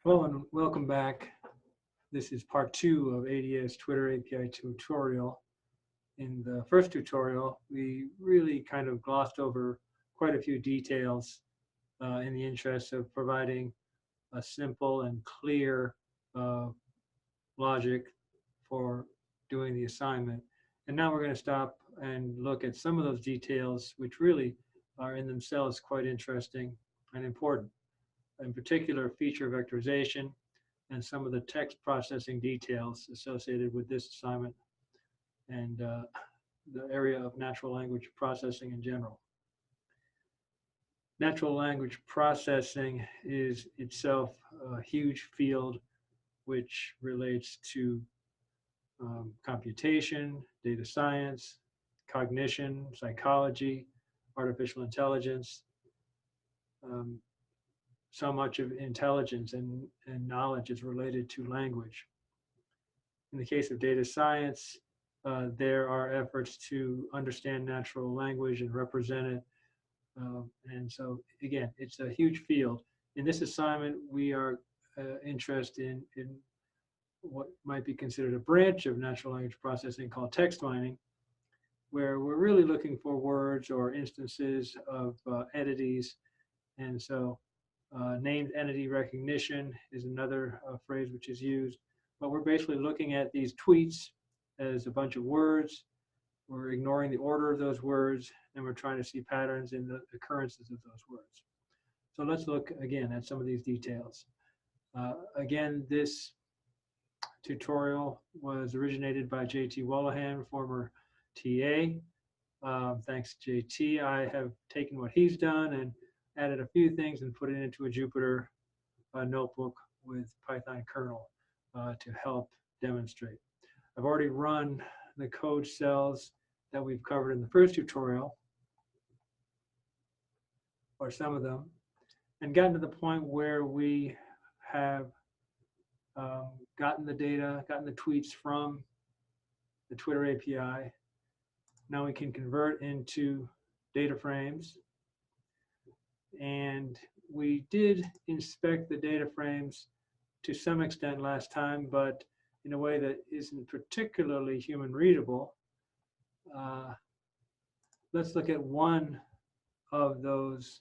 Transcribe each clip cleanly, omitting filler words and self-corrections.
Hello and welcome back. This is part 2 of ADS Twitter API tutorial. In the first tutorial, we really kind of glossed over quite a few details in the interest of providing a simple and clear logic for doing the assignment. And now we're going to stop and look at some of those details which really are in themselves quite interesting and important. In particular, feature vectorization, and some of the text processing details associated with this assignment and the area of natural language processing in general. Natural language processing is itself a huge field which relates to computation, data science, cognition, psychology, artificial intelligence. So much of intelligence and knowledge is related to language. In the case of data science, there are efforts to understand natural language and represent it. And so, again, it's a huge field. In this assignment, we are interested in what might be considered a branch of natural language processing called text mining, where we're really looking for words or instances of entities. And so named entity recognition is another phrase which is used, but we're basically looking at these tweets as a bunch of words. We're ignoring the order of those words, and we're trying to see patterns in the occurrences of those words. So let's look again at some of these details. Again, this tutorial was originated by J.T. Wallahan, former TA. Thanks, J.T. I have taken what he's done and added a few things and put it into a Jupyter notebook with Python kernel to help demonstrate. I've already run the code cells that we've covered in the first tutorial, or some of them, and gotten to the point where we have gotten the data, gotten the tweets from the Twitter API. Now we can convert into data frames. And we did inspect the data frames to some extent last time, but in a way that isn't particularly human readable. Let's look at one of those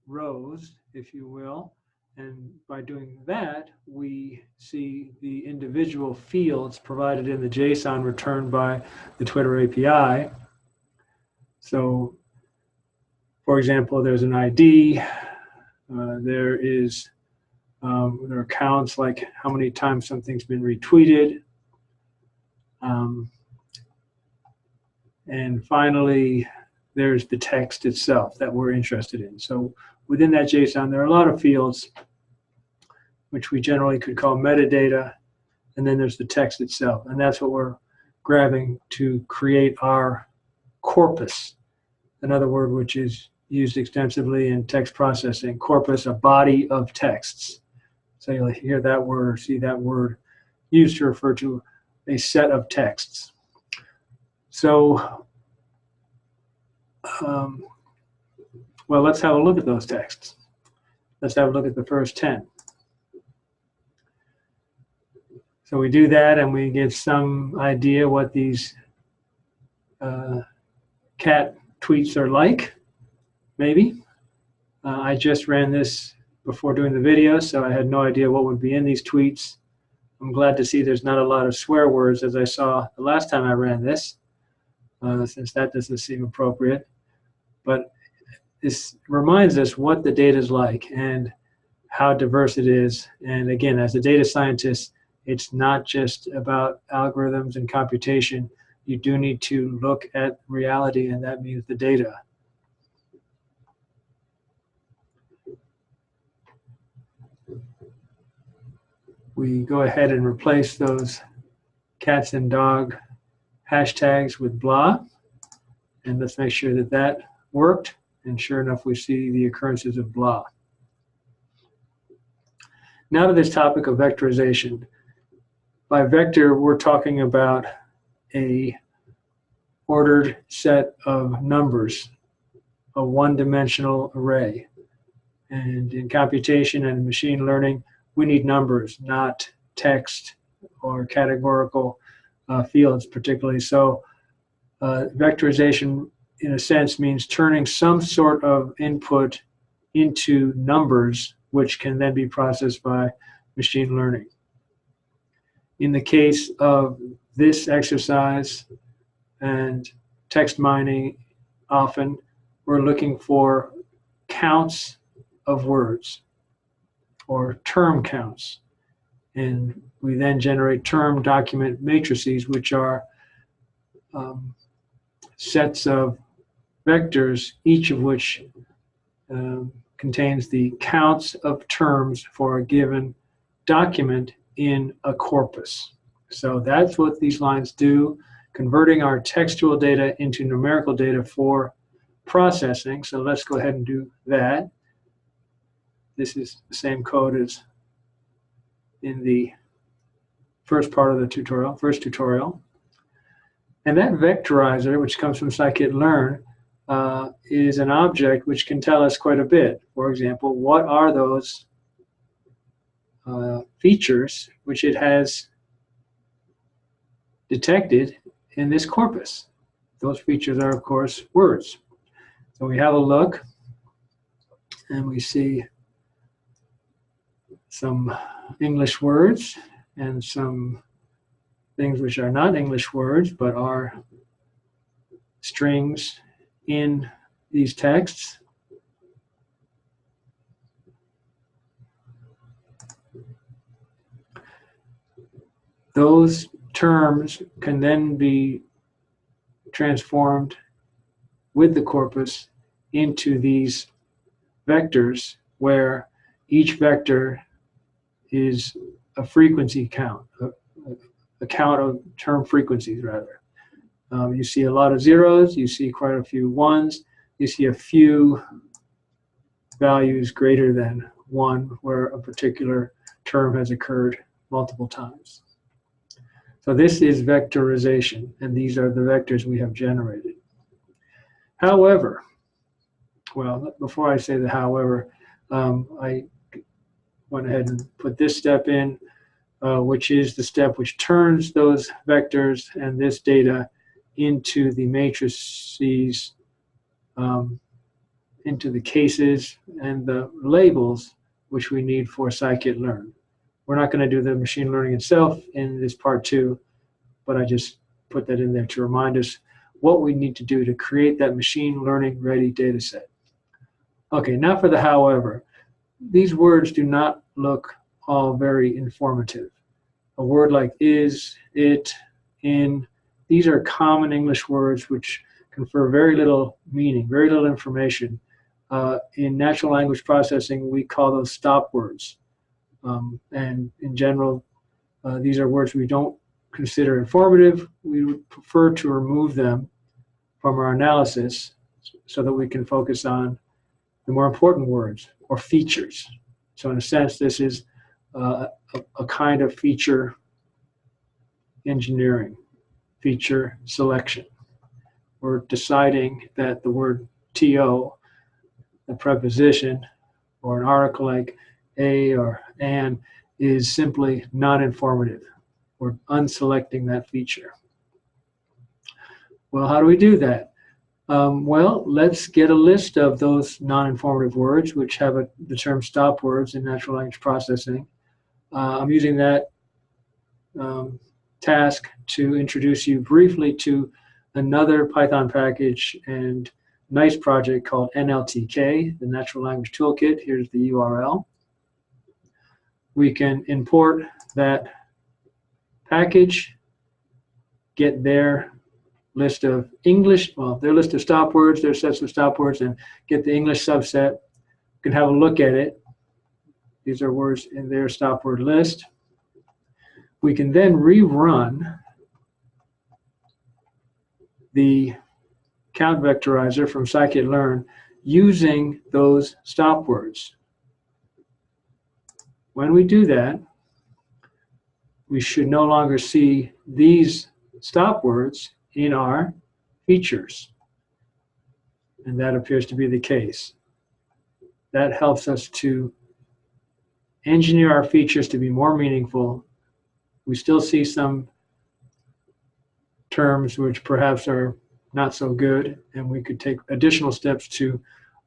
rows, if you will. And by doing that, we see the individual fields provided in the JSON returned by the Twitter API. So, for example, there's an ID. There are counts like how many times something's been retweeted. And finally, there's the text itself that we're interested in. So within that JSON, there are a lot of fields, which we generally could call metadata. And then there's the text itself. And that's what we're grabbing to create our corpus. Another word which is used extensively in text processing. Corpus, a body of texts. So you'll hear that word, see that word used to refer to a set of texts. So, well, let's have a look at those texts. Let's have a look at the first 10. So we do that and we get some idea what these cat tweets are like, maybe. I just ran this before doing the video, so I had no idea what would be in these tweets. I'm glad to see there's not a lot of swear words as I saw the last time I ran this, since that doesn't seem appropriate. But this reminds us what the data is like and how diverse it is. And again, as a data scientist, it's not just about algorithms and computation. You do need to look at reality, and that means the data. We go ahead and replace those cats and dog hashtags with blah. And let's make sure that that worked. And sure enough, we see the occurrences of blah. Now to this topic of vectorization. By vector, we're talking about a ordered set of numbers, a one-dimensional array. And in computation and machine learning, we need numbers, not text or categorical fields particularly. So vectorization, in a sense, means turning some sort of input into numbers, which can then be processed by machine learning. In the case of this exercise and text mining, often we're looking for counts of words or term counts. And we then generate term document matrices, which are sets of vectors, each of which contains the counts of terms for a given document in a corpus. So that's what these lines do, converting our textual data into numerical data for processing. So let's go ahead and do that. This is the same code as in the first part of the tutorial, first tutorial. And that vectorizer, which comes from scikit-learn, is an object which can tell us quite a bit. For example, what are those features which it has detected in this corpus? Those features are, of course, words. So we have a look, and we see some English words and some things which are not English words, but are strings in these texts. Those terms can then be transformed with the corpus into these vectors, where each vector is a frequency count, a count of term frequencies, rather. You see a lot of zeros, you see quite a few ones, you see a few values greater than 1 where a particular term has occurred multiple times. So this is vectorization, and these are the vectors we have generated. However, well, before I say the however, I went ahead and put this step in, which is the step which turns those vectors and this data into the matrices, into the cases and the labels which we need for scikit-learn. We're not going to do the machine learning itself in this part 2, but I just put that in there to remind us what we need to do to create that machine learning ready data set. Okay, now for the however. These words do not look all very informative. A word like is, it, in, these are common English words which confer very little meaning, very little information. In natural language processing, we call those stop words. And in general, these are words we don't consider informative. We would prefer to remove them from our analysis so that we can focus on the more important words or features. So in a sense, this is a kind of feature engineering, feature selection. We're deciding that the word to, a preposition, or an article like a or an, is simply not informative. We're unselecting that feature. Well, how do we do that? Well, let's get a list of those non-informative words which have the term stop words in natural language processing. I'm using that task to introduce you briefly to another Python package and nice project called NLTK, the Natural Language Toolkit. Here's the URL. We can import that package, get their list of English, well, their list of stop words, their sets of stop words, and get the English subset. You can have a look at it. These are words in their stop word list. We can then rerun the count vectorizer from scikit-learn using those stop words. When we do that, we should no longer see these stop words in our features. And that appears to be the case. that helps us to engineer our features to be more meaningful. We still see some terms which perhaps are not so good, and we could take additional steps to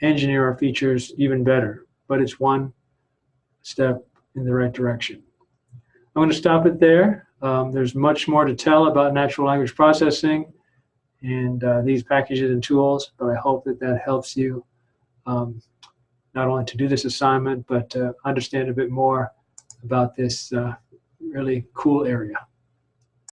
engineer our features even better, but it's one step in the right direction. I'm going to stop it there. There's much more to tell about natural language processing and these packages and tools, but I hope that that helps you not only to do this assignment, but to understand a bit more about this really cool area.